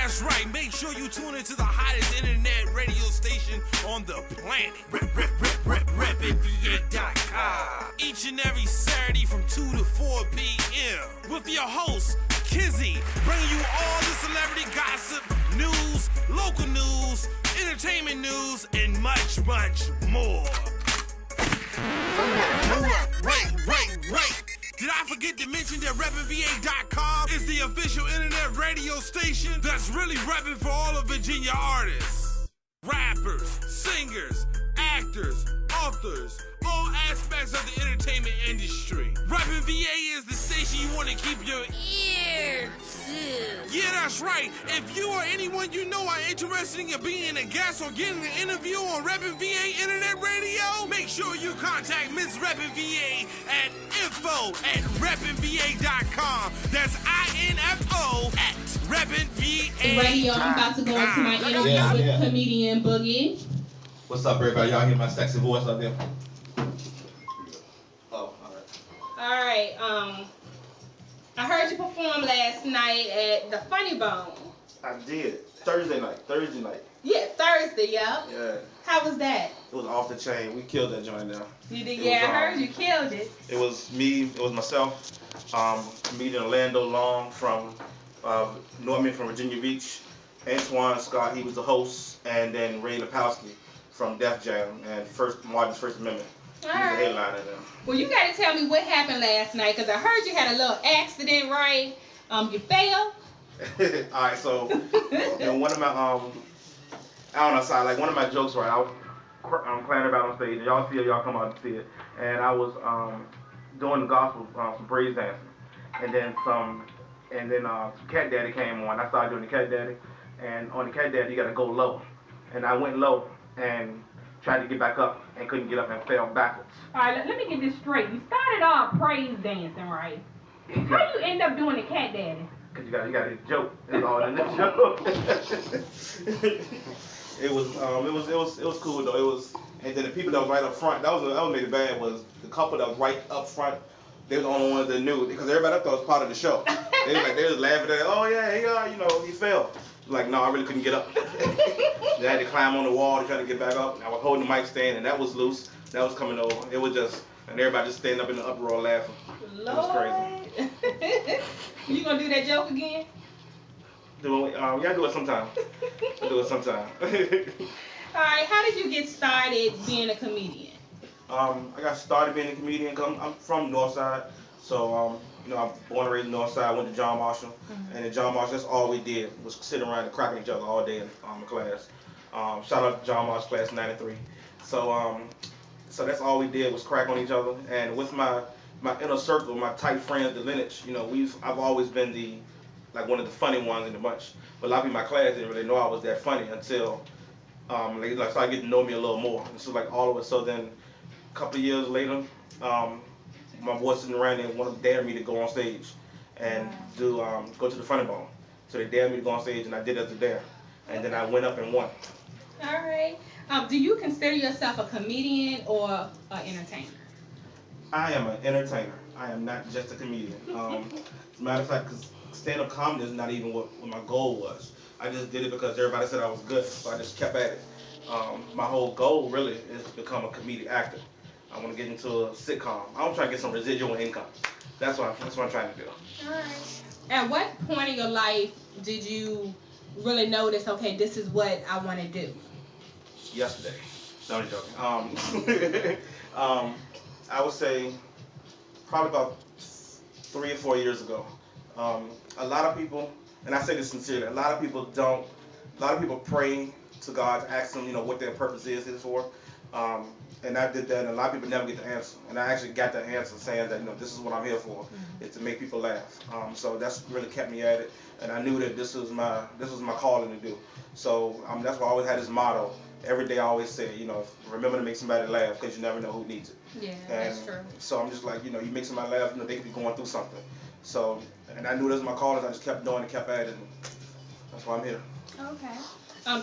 that's right. Make sure you tune into the hottest internet radio station on the planet. REPNVA.com. Each and every Saturday from 2 to 4 p.m. with your host, Kizzy, bringing you all the celebrity gossip, news, local news, entertainment news, and much, much more. Hold up. Right. Did I forget to mention that REPNVA.com is the official internet radio station that's really repping for all of Virginia artists, rappers, singers, actors, authors, all aspects of the entertainment industry. REPNVA is the station you want to keep your ear to. Yeah, that's right. If you or anyone you know are interested in being a guest or getting an interview on REPNVA Internet Radio, make sure you contact Miss REPNVA at info@repnva.com. That's INFO@REPNVA. Radio, I'm about to go into my interview with comedian Boogie. What's up, everybody? Y'all hear my sexy voice up there? Oh, all right. I heard you perform last night at the Funny Bone. I did. Thursday night. Yeah, Thursday, yeah. How was that? It was off the chain. We killed that joint now. You did? Yeah, I heard you killed it. It was me, it was myself, comedian Orlando Long from Virginia Beach, Antoine Scott, he was the host, and then Ray Lapowski from Def Jam and Martin's First Amendment. All right. The headliner there. Well, you got to tell me what happened last night, because I heard you had a little accident, right? You fell? All right, so one of my one of my jokes, right? I was clowning about on stage, and y'all see it, y'all come out and see it, and I was doing the gospel, some praise dancing, and then Cat Daddy came on. I started doing the Cat Daddy, and on the Cat Daddy you got to go low, and I went low and tried to get back up and couldn't get up and fell backwards. All right, let me get this straight. You started off praise dancing, right? How you end up doing the Cat Daddy? Cause you got a joke. It's all in the joke. It was cool though. It was, and then the people that was right up front. That was made it bad. Was the couple that was right up front. They was the only ones that knew, because everybody up there was part of the show. They was laughing at it. Oh yeah, he fell. Like, no, I really couldn't get up. They had to climb on the wall to try to get back up. I was holding the mic stand, and that was loose. That was coming over. It was just, and everybody just standing up in the uproar laughing. Lord. It was crazy. You gonna do that joke again? Yeah, do it sometime. Do it sometime. All right, how did you get started being a comedian? I got started being a comedian because I'm from Northside. So, I'm born and raised in Northside. I went to John Marshall. And in John Marshall, that's all we did was sit around and cracking each other all day in class. Shout out to John Marshall class 93. So that's all we did was crack on each other. And with my inner circle, my tight friends, the lineage, I've always been one of the funny ones in the bunch. But a lot of people in my class didn't really know I was that funny until they started getting to know me a little more. And so all of it. So then a couple of years later, my boys sitting around there wanted to dare me to go on stage and go to the Funny Bone. So they dared me to go on stage, and I did it as a dare. And then I went up and won. All right. Do you consider yourself a comedian or an entertainer? I am an entertainer. I am not just a comedian. As a matter of fact, because stand-up comedy is not even what my goal was. I just did it because everybody said I was good, so I just kept at it. My whole goal really is to become a comedic actor. I want to get into a sitcom. I'm trying to get some residual income. That's what I'm trying to do. All right. At what point in your life did you really notice, okay, this is what I want to do? Yesterday. No, I'm joking. I would say probably about 3 or 4 years ago. A lot of people, and I say this sincerely, a lot of people pray to God to ask them, what their purpose is for. And I did that, and a lot of people never get the answer. And I actually got the answer saying that, this is what I'm here for, is to make people laugh. So that's really kept me at it. And I knew that this was my calling to do. So that's why I always had this motto. Every day I always say, remember to make somebody laugh, because you never know who needs it. Yeah, that's true. So I'm just like, you make somebody laugh, they could be going through something. So, and I knew this was my calling, I just kept doing it, kept at it, and that's why I'm here. Okay.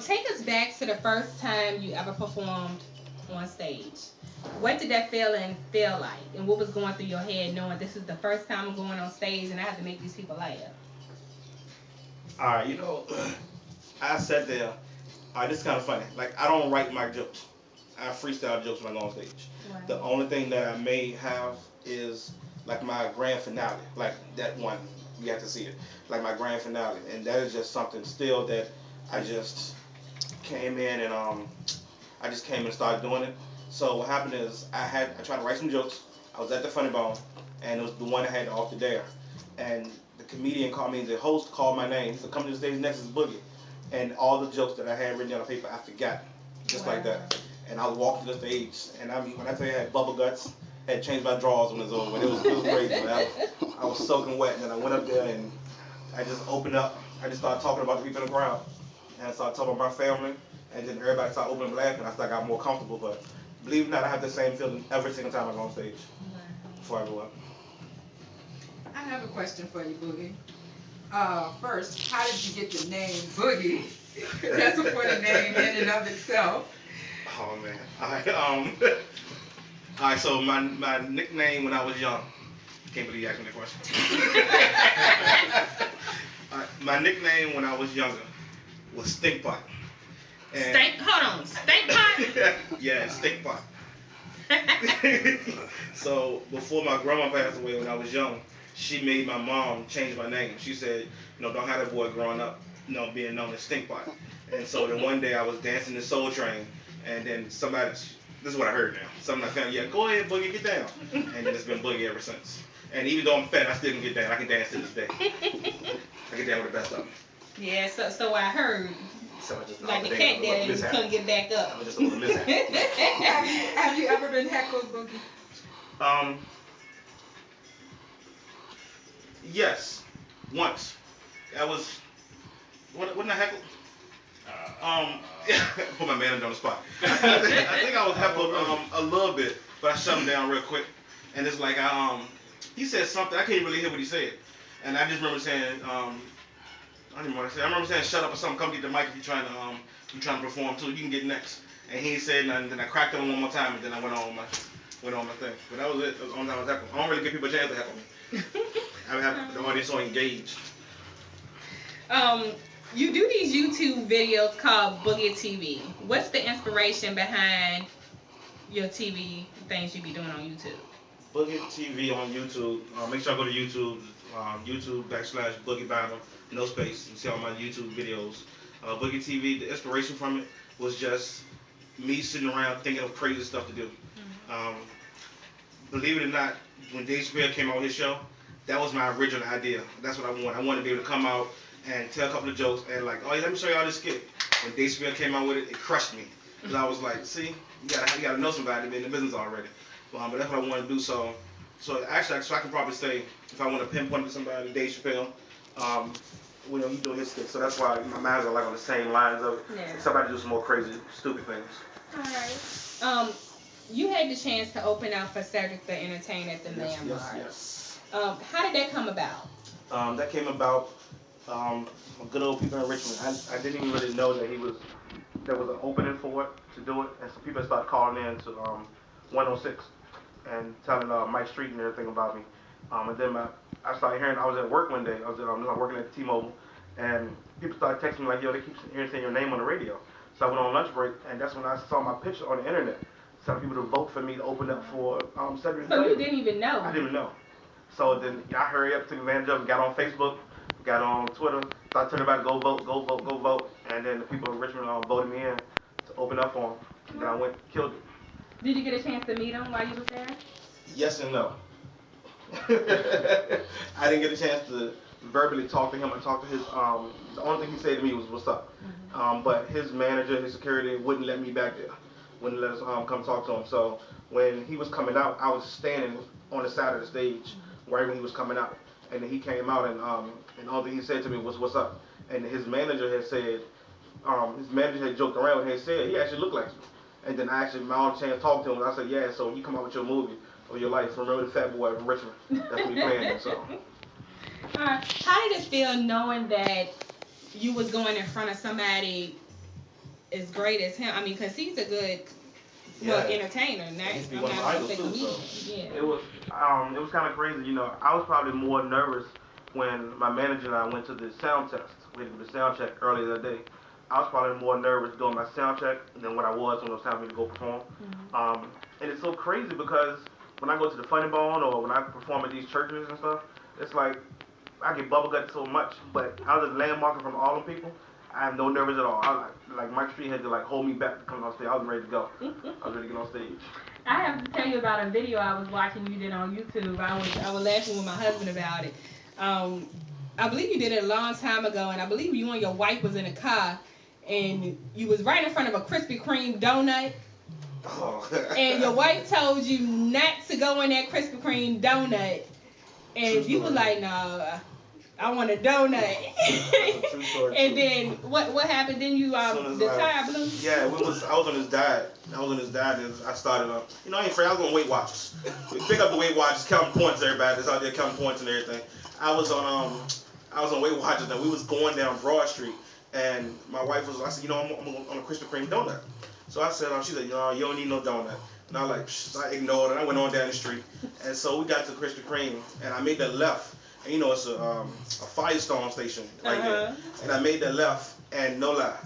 Take us back to the first time you ever performed on stage. What did that feeling feel like? And what was going through your head knowing this is the first time I'm going on stage and I have to make these people laugh? All right, I sat there. This is kind of funny. Like, I don't write my jokes. I freestyle jokes when I go on stage. Right. The only thing that I may have is like my grand finale. Like that one, you have to see it. Like my grand finale, and that is just something still that I just came in and I just came and started doing it. So what happened is I tried to write some jokes. I was at the Funny Bone, and it was the one that had Off the Dare, and the comedian called me. The host called my name. He said, "Come to the stage next is Boogie," and all the jokes that I had written down on paper, I forgot, just like that. And I walked to the stage, and I mean, when I tell you I had bubble guts, I had changed my drawers when it was over. It was crazy. Man. I was soaking wet, and then I went up there and I just opened up. I just started talking about the people in the crowd, and I started talking about my family, and then everybody started opening laughing. I started got more comfortable. But believe it or not, I have the same feeling every single time I go on stage before I go up. I have a question for you, Boogie. First, how did you get the name Boogie? That's a funny name in and of itself. Oh man. Alright, so my nickname when I was young. Can't believe you asked me that question. My nickname when I was younger was Stink Pot. Hold on, Stink Pot? Yeah, Stink Pot. So before my grandma passed away when I was young, she made my mom change my name. She said, don't have that boy growing up, being known as Stink Pot. And so then one day I was dancing the Soul Train, and then somebody, this is what I heard now. Somebody found, yeah, go ahead, Boogie, get down. And it's been Boogie ever since. And even though I'm fat, I still can get down. I can dance to this day. I get down with the best of them. Yeah, so I heard. So I just like the cat there, you couldn't get back up. I just a little mishap. Have you ever been heckled, Boogie? Yes, once. That was, wasn't I heckled? Put my manager on the spot. I think I was heckled a little bit, but I shut him down real quick. And it's like he said something, I can't really hear what he said. And I just remember saying, I don't even want to say. I remember saying, "Shut up or something. Come get the mic if you're trying to perform too. You can get next." And he ain't said nothing. Then I cracked him one more time, and then I went on my thing. But that was it. That was the only time I was heckled. I don't really give people a chance to heckle me. I have the audience so engaged. You do these YouTube videos called Boogie TV. What's the inspiration behind your TV things you be doing on YouTube? Boogie TV on YouTube. Make sure I go to YouTube. YouTube.com/Boogie Battle. No space. You see all my YouTube videos. Boogie TV. The inspiration from it was just me sitting around thinking of crazy stuff to do. Believe it or not, when Dave Chappelle came out with his show, that was my original idea. That's what I wanted. I wanted to be able to come out and tell a couple of jokes and like, oh, let me show y'all this skit. When Dave Chappelle came out with it, it crushed me. Because I was like, see, you gotta know somebody to be in the business already. But that's what I wanted to do. So actually, I can probably say, if I want to pinpoint to somebody, Dave Chappelle, he doing his skit. So that's why my minds are like on the same lines of it. Yeah. Somebody do some more crazy, stupid things. All right. You had the chance to open up for Cedric the Entertainer at the Landmark. Yes. How did that come about? That came about good old people in Richmond. I didn't even really know that there was an opening for it to do it, and so people started calling in to 106 and telling Mike Street and everything about me. And then I started hearing. I was at work one day. I was working at T-Mobile, and people started texting me like, "Yo, they keep saying your name on the radio." So I went on lunch break, and that's when I saw my picture on the internet. Some people to vote for me to open up for Cedric. So you didn't even know? I didn't even know. So then I hurried up, took advantage of it, got on Facebook, got on Twitter, started telling everybody go vote, go vote, go vote. And then the people in Richmond voted me in to open up for him. And then I went and killed it. Did you get a chance to meet him while you was there? Yes and no. I didn't get a chance to verbally talk to him. I talked to his, the only thing he said to me was, "What's up?" But his manager, his security wouldn't let me back there. Wouldn't let us come talk to him. So when he was coming out, I was standing on the side of the stage right when he was coming out. And then he came out and the only thing he said to me was, "What's up?" And his manager had said, joked around and had said, "He actually looked like you." And then I actually, my own chance talked to him. And I said, "Yeah, so when you come out with your movie or your life, remember the fat boy from Richmond." That's what he playing in, so. How did it feel knowing that you was going in front of somebody as great as him? I mean, because he's a good entertainer. He's one of my idols too, so. Yeah. It was kind of crazy. I was probably more nervous when my manager and I went to the sound test. We had to do the sound check earlier that day. I was probably more nervous doing my sound check than what I was when it was time for me to go perform. And it's so crazy because when I go to the Funny Bone or when I perform at these churches and stuff, it's like I get bubble gutted so much, but I was just landmarking from all them people. I have no nerves at all. Like Mike Street had to like hold me back to come on stage. I was ready to go. I was ready to get on stage. I have to tell you about a video I was watching you did on YouTube. I was laughing with my husband about it. I believe you did it a long time ago, and I believe you and your wife was in a car, and you was right in front of a Krispy Kreme donut. Oh. And your wife told you not to go in that Krispy Kreme donut, and you was like, "No, I want a donut." And then what happened? Then you the tire blew. Yeah, I was on his diet. And I started I ain't afraid. I was on Weight Watchers. We pick up the Weight Watchers, counting points. Everybody that's out there counting points and everything. I was on Weight Watchers, and we was going down Broad Street, and my wife was. I said, I'm on a Krispy Kreme donut. So I said, she said, you don't need no donut. And I was like, I ignored it. I went on down the street, and so we got to Krispy Kreme, and I made that left. And it's a Firestone station right there. And I made that left, and no lie,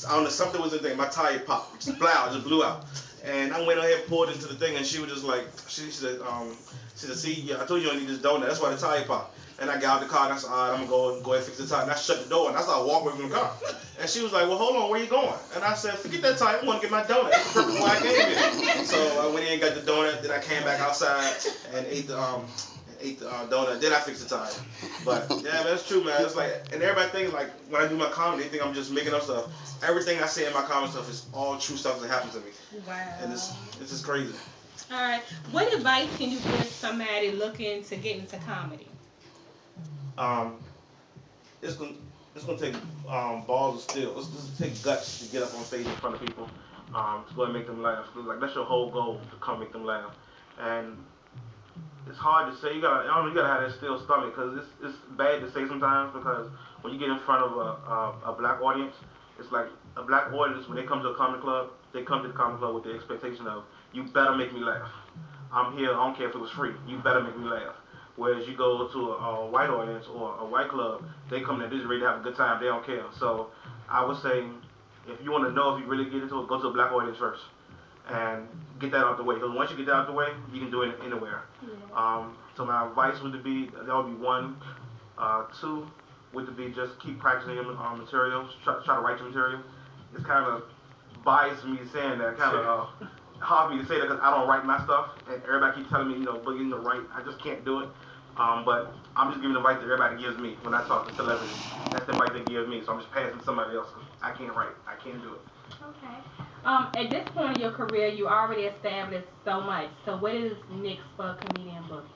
I don't know, something was in there. My tire popped, just blew out. And I went ahead and pulled into the thing, and she was just like, she said, see, I told you don't need this donut. That's why the tire popped. And I got out the car, and I said, all right, I'm going to go ahead and fix the tire. And I shut the door, and I started walking away from the car. And she was like, well, hold on, where you going? And I said, forget that tire, I want to get my donut. That's the purpose why I came here. So I went in and got the donut, then I came back outside and ate the donut, then I fixed the tire. But yeah, that's true, man. It's like, and everybody thinks like when I do my comedy, they think I'm just making up stuff. Everything I say in my comedy stuff is all true stuff that happened to me. Wow. And it's just crazy. All right. What advice can you give somebody looking to get into comedy? It's gonna take balls of steel. It's gonna take guts to get up on stage in front of people. To go and make them laugh. Like that's your whole goal, to come make them laugh. And it's hard to say. You gotta have that steel stomach, because it's bad to say sometimes, because when you get in front of a black audience, it's like a black audience, when they come to a comedy club, they come to the comedy club with the expectation of, you better make me laugh. I'm here, I don't care if it was free, you better make me laugh. Whereas you go to a white audience or a white club, they come there, they're just ready to have a good time, they don't care. So I would say, if you want to know if you really get into it, go to a black audience first. And get that out the way. Because once you get that out the way, you can do it anywhere. Yeah. So my advice would be, that would be one. Two would be just keep practicing your material. Try to write your material. It's kind of biased for me saying that. Kind of hard for me to say that because I don't write my stuff. And everybody keeps telling me, Boogie, to write. I just can't do it. But I'm just giving the advice that everybody gives me when I talk to celebrities. That's the advice they give me. So I'm just passing to somebody else. I can't write. I can't do it. Okay. At this point in your career, you already established so much. So what is next for Comedian Boogie?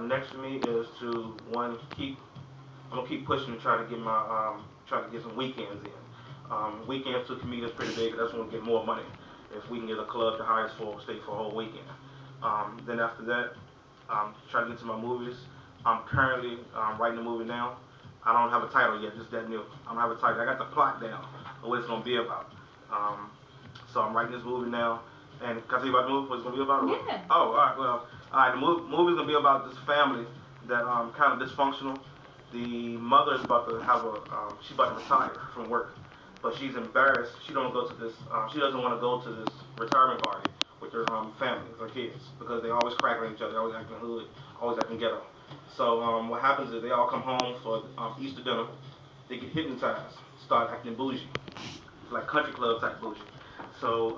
Next for me is to I'm gonna keep pushing to try to get some weekends in. Weekends to comedians pretty big. That's when we get more money. If we can get a club to hire us for stay for a whole weekend. Then after that, try to get to my movies. I'm currently writing a movie now. I don't have a title yet, just that new. I don't have a title. I got the plot down of what it's gonna be about. So I'm writing this movie now, and can I tell you about the movie? What it's gonna be about? Yeah. Oh, all right. Well, the movie's gonna be about this family that kind of dysfunctional. The mother is about to have she's about to retire from work, but she's embarrassed. She don't go to this. She doesn't want to go to this retirement party with her family, her kids, because they always cracking at each other, always acting hood, always acting ghetto. So what happens is they all come home for Easter dinner. They get hypnotized, start acting bougie, like country club type bougie. So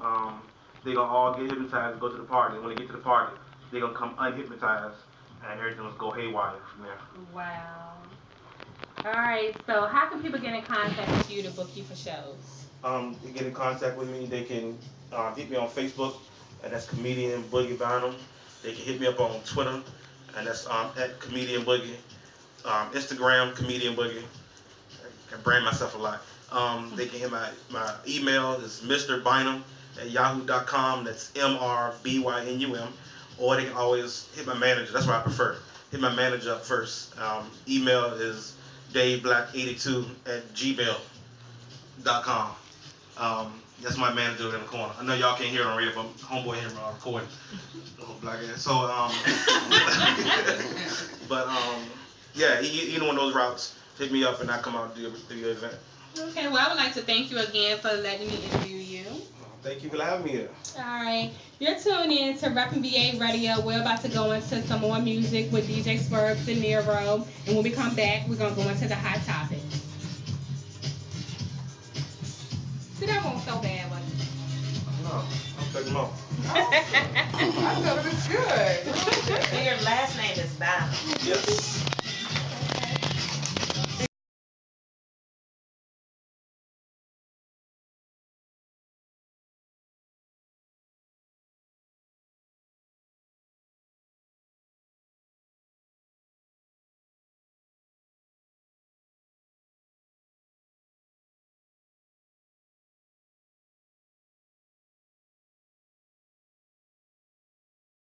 they gonna all get hypnotized, go to the party. And when they get to the party, they gonna come unhypnotized, and everything will go haywire from there. Wow. All right. So how can people get in contact with you to book you for shows? To get in contact with me, they can hit me on Facebook, and that's Comedian Boogie Bynum. They can hit me up on Twitter, and that's at Comedian Boogie. Instagram, Comedian Boogie. I can brand myself a lot. They can hit my email is mrbynum@yahoo.com. That's MRBYNUM. Or they can always hit my manager. That's what I prefer. Hit my manager up first. Email is daveblack82@gmail.com. That's my manager in the corner. I know y'all can't hear it on radio, but homeboy here recording. Oh, black ass. So but yeah, either one of those routes, hit me up and I come out and do your event. Okay, well, I would like to thank you again for letting me interview you. Thank you for having me here. All right. You're tuning in to REPNVA Radio. We're about to go into some more music with DJ Swerve De Niro. And when we come back, we're going to go into the hot topics. See, that one so bad, wasn't it? No, I'm taking off. I thought it was good. And your last name is Bound. Yes.